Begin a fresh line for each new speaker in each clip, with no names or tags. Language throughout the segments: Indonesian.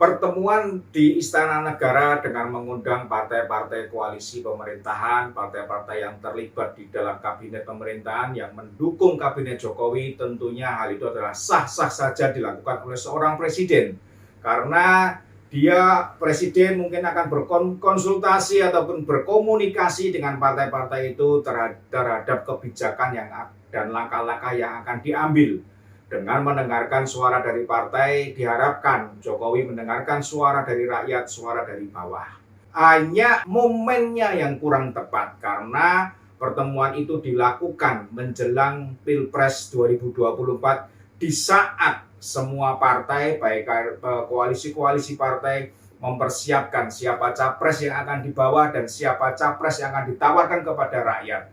Pertemuan di Istana Negara dengan mengundang partai-partai koalisi pemerintahan, partai-partai yang terlibat di dalam kabinet pemerintahan yang mendukung kabinet Jokowi, tentunya hal itu adalah sah-sah saja dilakukan oleh seorang presiden. Karena dia presiden mungkin akan berkonsultasi ataupun berkomunikasi dengan partai-partai itu terhadap kebijakan dan langkah-langkah yang akan diambil. Dengan mendengarkan suara dari partai, diharapkan Jokowi mendengarkan suara dari rakyat, suara dari bawah. Hanya momennya yang kurang tepat karena pertemuan itu dilakukan menjelang Pilpres 2024 di saat semua partai, baik koalisi-koalisi partai, mempersiapkan siapa capres yang akan dibawa dan siapa capres yang akan ditawarkan kepada rakyat.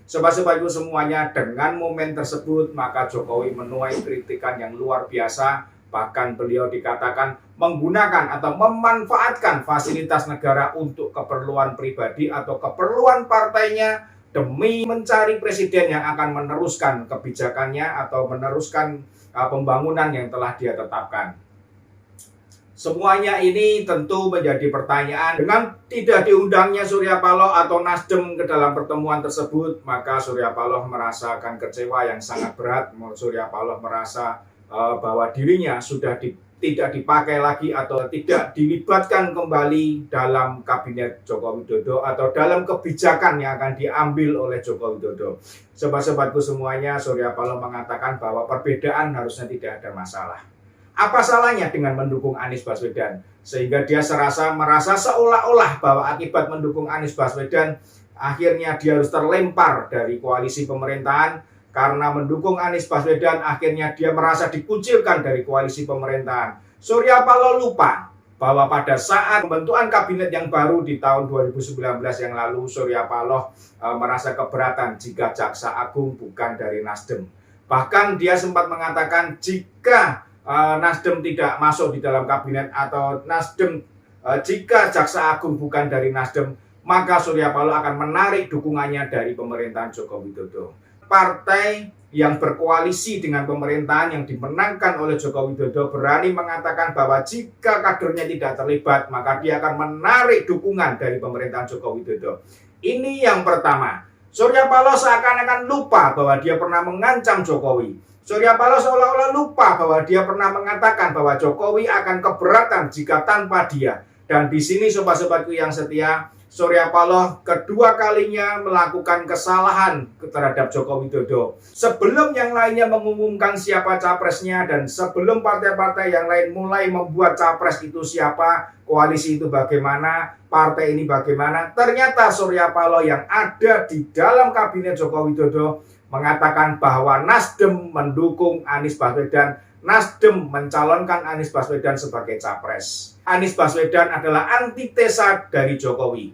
Sobat-sobatku semuanya, dengan momen tersebut maka Jokowi menuai kritikan yang luar biasa. Bahkan beliau dikatakan menggunakan atau memanfaatkan fasilitas negara untuk keperluan pribadi atau keperluan partainya demi mencari presiden yang akan meneruskan kebijakannya atau meneruskan pembangunan yang telah dia tetapkan. Semuanya ini tentu menjadi pertanyaan. Dengan tidak diundangnya Surya Paloh atau Nasdem ke dalam pertemuan tersebut, maka Surya Paloh merasakan kecewa yang sangat berat. Surya Paloh merasa bahwa dirinya sudah tidak dipakai lagi atau tidak dilibatkan kembali dalam kabinet Joko Widodo atau dalam kebijakan yang akan diambil oleh Joko Widodo. Sobat-sobatku semuanya, Surya Paloh mengatakan bahwa perbedaan harusnya tidak ada masalah. Apa salahnya dengan mendukung Anies Baswedan? Sehingga dia merasa seolah-olah bahwa akibat mendukung Anies Baswedan, akhirnya dia harus terlempar dari koalisi pemerintahan. Karena mendukung Anies Baswedan, akhirnya dia merasa dikucilkan dari koalisi pemerintahan. Surya Paloh lupa bahwa pada saat pembentukan kabinet yang baru di tahun 2019 yang lalu, Surya Paloh merasa keberatan jika Jaksa Agung bukan dari Nasdem. Bahkan dia sempat mengatakan jika Nasdem tidak masuk di dalam kabinet atau jika Jaksa Agung bukan dari Nasdem, maka Surya Paloh akan menarik dukungannya dari pemerintahan Joko Widodo. Partai yang berkoalisi dengan pemerintahan yang dimenangkan oleh Joko Widodo berani mengatakan bahwa jika kadernya tidak terlibat, maka dia akan menarik dukungan dari pemerintahan Joko Widodo. Ini yang pertama. Surya Paloh seakan-akan lupa bahwa dia pernah mengancam Jokowi. Surya Paloh seolah-olah lupa bahwa dia pernah mengatakan bahwa Jokowi akan keberatan jika tanpa dia. Dan di sini sobat-sobatku yang setia, Surya Paloh kedua kalinya melakukan kesalahan terhadap Joko Widodo. Sebelum yang lainnya mengumumkan siapa capresnya dan sebelum partai-partai yang lain mulai membuat capres itu siapa, koalisi itu bagaimana, partai ini bagaimana, ternyata Surya Paloh yang ada di dalam kabinet Joko Widodo mengatakan bahwa Nasdem mendukung Anies Baswedan, Nasdem mencalonkan Anies Baswedan sebagai capres. Anies Baswedan adalah antitesa dari Jokowi.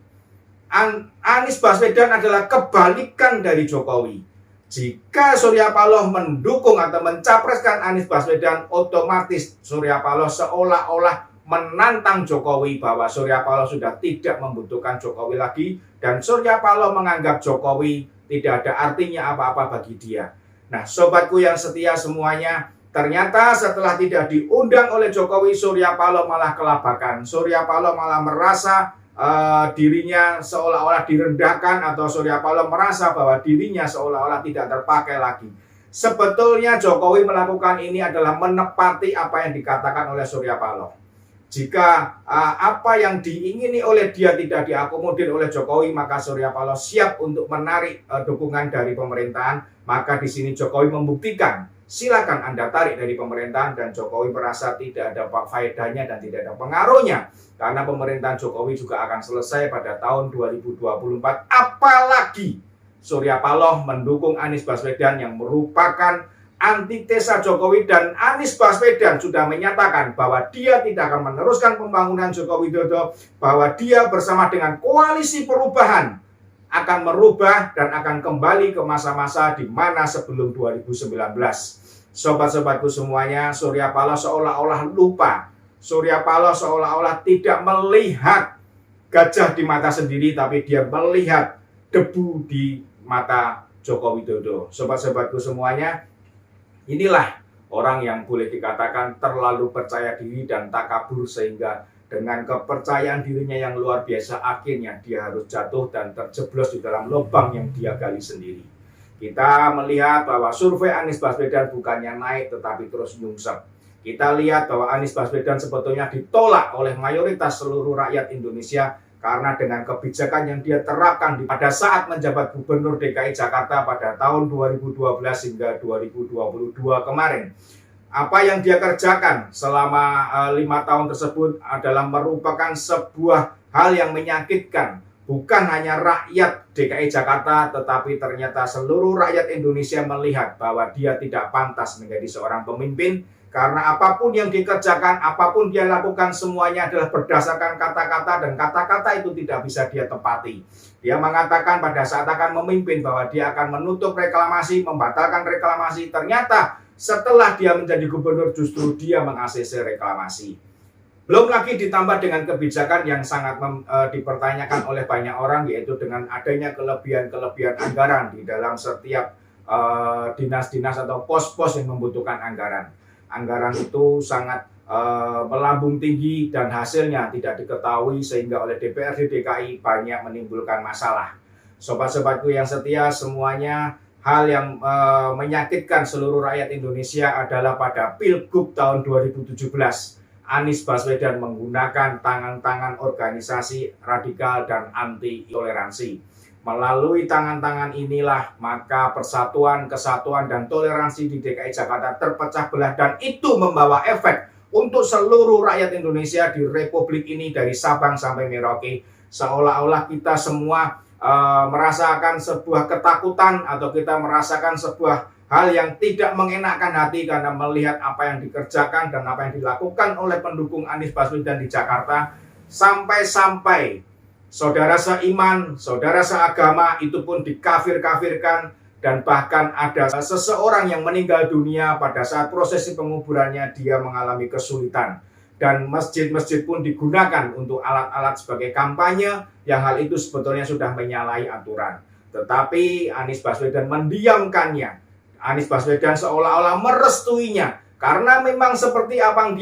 Anies Baswedan adalah kebalikan dari Jokowi. Jika Surya Paloh mendukung atau mencapreskan Anies Baswedan, otomatis Surya Paloh seolah-olah menantang Jokowi bahwa Surya Paloh sudah tidak membutuhkan Jokowi lagi dan Surya Paloh menganggap Jokowi tidak ada artinya apa-apa bagi dia. Nah, sobatku yang setia semuanya, ternyata setelah tidak diundang oleh Jokowi, Surya Paloh malah kelabakan. Surya Paloh malah merasa dirinya seolah-olah direndahkan atau Surya Paloh merasa bahwa dirinya seolah-olah tidak terpakai lagi. Sebetulnya Jokowi melakukan ini adalah menepati apa yang dikatakan oleh Surya Paloh. Jika apa yang diingini oleh dia tidak diakomodir oleh Jokowi, maka Surya Paloh siap untuk menarik dukungan dari pemerintahan. Maka di sini Jokowi membuktikan, silakan Anda tarik dari pemerintahan, dan Jokowi merasa tidak ada faedahnya dan tidak ada pengaruhnya. Karena pemerintahan Jokowi juga akan selesai pada tahun 2024. Apalagi Surya Paloh mendukung Anies Baswedan yang merupakan antitesa Jokowi, dan Anies Baswedan sudah menyatakan bahwa dia tidak akan meneruskan pembangunan Joko Widodo, bahwa dia bersama dengan koalisi perubahan akan merubah dan akan kembali ke masa-masa di mana sebelum 2019. Sobat-sobatku semuanya, Surya Paloh seolah-olah lupa. Surya Paloh seolah-olah tidak melihat gajah di mata sendiri, tapi dia melihat debu di mata Joko Widodo. Sobat-sobatku semuanya, inilah orang yang boleh dikatakan terlalu percaya diri dan takabur, sehingga dengan kepercayaan dirinya yang luar biasa akhirnya dia harus jatuh dan terjeblos di dalam lubang yang dia gali sendiri. Kita melihat bahwa survei Anies Baswedan bukannya naik tetapi terus nyungsep. Kita lihat bahwa Anies Baswedan sebetulnya ditolak oleh mayoritas seluruh rakyat Indonesia karena dengan kebijakan yang dia terapkan pada saat menjabat Gubernur DKI Jakarta pada tahun 2012 hingga 2022 kemarin. Apa yang dia kerjakan selama 5 tahun tersebut adalah merupakan sebuah hal yang menyakitkan. Bukan hanya rakyat DKI Jakarta, tetapi ternyata seluruh rakyat Indonesia melihat bahwa dia tidak pantas menjadi seorang pemimpin. Karena apapun yang dikerjakan, apapun dia lakukan, semuanya adalah berdasarkan kata-kata, dan kata-kata itu tidak bisa dia tepati. Dia mengatakan pada saat akan memimpin bahwa dia akan menutup reklamasi, membatalkan reklamasi. Ternyata setelah dia menjadi gubernur justru dia meng-ACC reklamasi. Belum lagi ditambah dengan kebijakan yang sangat dipertanyakan oleh banyak orang, yaitu dengan adanya kelebihan-kelebihan anggaran di dalam setiap dinas-dinas atau pos-pos yang membutuhkan anggaran. Anggaran itu sangat melambung tinggi dan hasilnya tidak diketahui, sehingga oleh DPRD DKI banyak menimbulkan masalah. Sobat-sobatku yang setia semuanya, hal yang menyakitkan seluruh rakyat Indonesia adalah pada Pilgub tahun 2017. Anies Baswedan menggunakan tangan-tangan organisasi radikal dan anti toleransi. Melalui tangan-tangan inilah maka persatuan, kesatuan, dan toleransi di DKI Jakarta terpecah belah, dan itu membawa efek untuk seluruh rakyat Indonesia di Republik ini dari Sabang sampai Merauke. Seolah-olah kita semua merasakan sebuah ketakutan atau kita merasakan sebuah hal yang tidak mengenakkan hati karena melihat apa yang dikerjakan dan apa yang dilakukan oleh pendukung Anies Baswedan di Jakarta. Sampai-sampai saudara seiman, saudara seagama itu pun dikafir-kafirkan, dan bahkan ada seseorang yang meninggal dunia pada saat prosesi penguburannya dia mengalami kesulitan. Dan masjid-masjid pun digunakan untuk alat-alat sebagai kampanye, yang hal itu sebetulnya sudah menyalahi aturan. Tetapi Anies Baswedan mendiamkannya. Anies Baswedan seolah-olah merestuinya. Karena memang seperti apa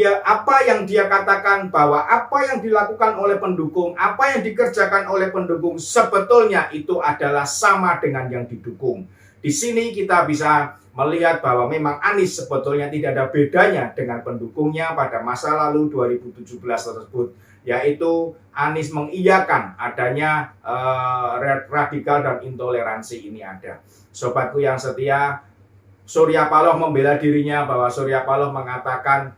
yang dia katakan, bahwa apa yang dilakukan oleh pendukung, apa yang dikerjakan oleh pendukung sebetulnya itu adalah sama dengan yang didukung. Di sini kita bisa melihat bahwa memang Anies sebetulnya tidak ada bedanya dengan pendukungnya pada masa lalu 2017 tersebut, yaitu Anies mengiyakan adanya radikal dan intoleransi ini ada. Sobatku yang setia, Surya Paloh membela dirinya bahwa Surya Paloh mengatakan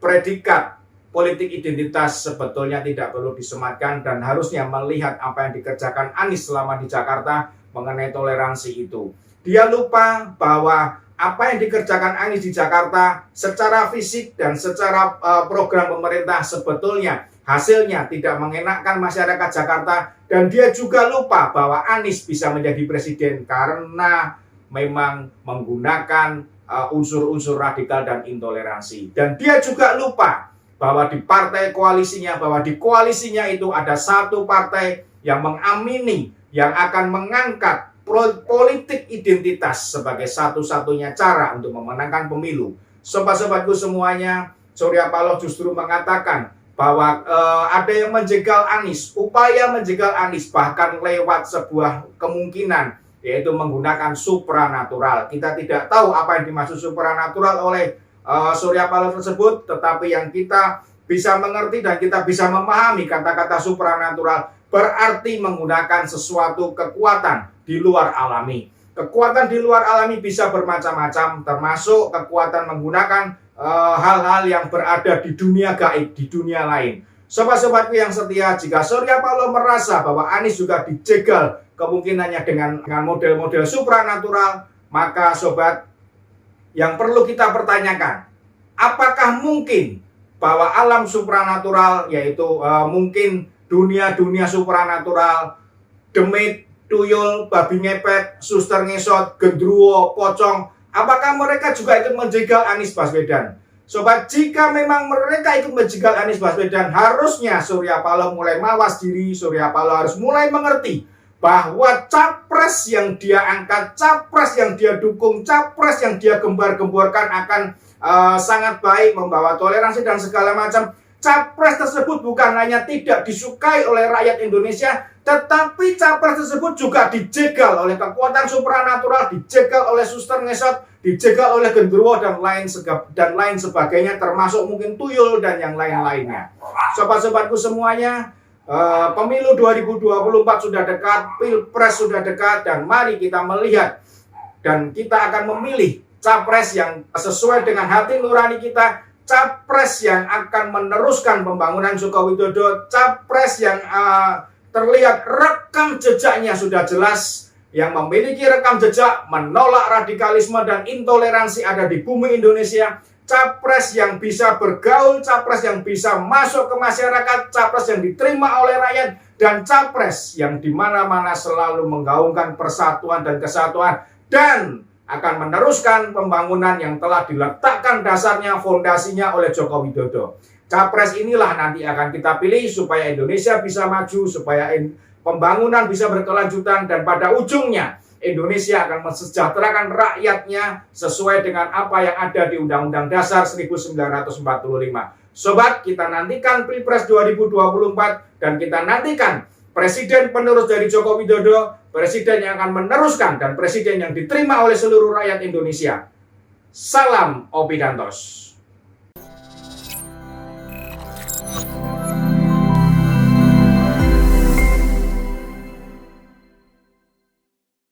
predikat politik identitas sebetulnya tidak perlu disematkan, dan harusnya melihat apa yang dikerjakan Anies selama di Jakarta mengenai toleransi itu. Dia lupa bahwa apa yang dikerjakan Anies di Jakarta secara fisik dan secara program pemerintah sebetulnya hasilnya tidak mengenakkan masyarakat Jakarta, dan dia juga lupa bahwa Anies bisa menjadi presiden karena memang menggunakan unsur-unsur radikal dan intoleransi. Dan dia juga lupa bahwa di partai koalisinya, bahwa di koalisinya itu ada satu partai yang mengamini, yang akan mengangkat politik identitas sebagai satu-satunya cara untuk memenangkan pemilu. Sobat-sobatku semuanya, Surya Paloh justru mengatakan bahwa ada yang menjegal Anies, upaya menjegal Anies, bahkan lewat sebuah kemungkinan, yaitu menggunakan supranatural. Kita tidak tahu apa yang dimaksud supranatural oleh Surya Paloh tersebut, tetapi yang kita bisa mengerti dan kita bisa memahami kata-kata supranatural berarti menggunakan sesuatu kekuatan di luar alami. Kekuatan di luar alami bisa bermacam-macam, termasuk kekuatan menggunakan hal-hal yang berada di dunia gaib, di dunia lain. Sobat-sobatku yang setia, jika Surya Paloh merasa bahwa Anies juga dijegal kemungkinannya dengan model-model supranatural, maka sobat, yang perlu kita pertanyakan, apakah mungkin bahwa alam supranatural, yaitu mungkin dunia-dunia supranatural, demit, tuyul, babi ngepet, suster ngesot, gendruwo, pocong, apakah mereka juga ikut menjegal Anies Baswedan? Sobat, jika memang mereka ikut menjegal Anies Baswedan, harusnya Surya Paloh mulai mawas diri. Surya Paloh harus mulai mengerti bahwa capres yang dia angkat, capres yang dia dukung, capres yang dia gembar-gemborkan akan sangat baik, membawa toleransi dan segala macam. Capres tersebut bukan hanya tidak disukai oleh rakyat Indonesia, tetapi capres tersebut juga dijegal oleh kekuatan supranatural, dijegal oleh suster ngesot, dijegal oleh genderuwo dan lain sebagainya, termasuk mungkin tuyul dan yang lain-lainnya. Sobat-sobatku semuanya, pemilu 2024 sudah dekat, pilpres sudah dekat, dan mari kita melihat dan kita akan memilih capres yang sesuai dengan hati nurani kita, capres yang akan meneruskan pembangunan Joko Widodo, capres yang terlihat rekam jejaknya sudah jelas, yang memiliki rekam jejak menolak radikalisme dan intoleransi ada di bumi Indonesia, capres yang bisa bergaul, capres yang bisa masuk ke masyarakat, capres yang diterima oleh rakyat, dan capres yang di mana-mana selalu menggaungkan persatuan dan kesatuan dan akan meneruskan pembangunan yang telah diletakkan dasarnya, fondasinya oleh Joko Widodo. Capres inilah nanti akan kita pilih supaya Indonesia bisa maju, supaya pembangunan bisa berkelanjutan, dan pada ujungnya Indonesia akan mensejahterakan rakyatnya sesuai dengan apa yang ada di Undang-Undang Dasar 1945. Sobat, kita nantikan Pilpres 2024 dan kita nantikan presiden penerus dari Joko Widodo, presiden yang akan meneruskan dan presiden yang diterima oleh seluruh rakyat Indonesia. Salam Opidantos.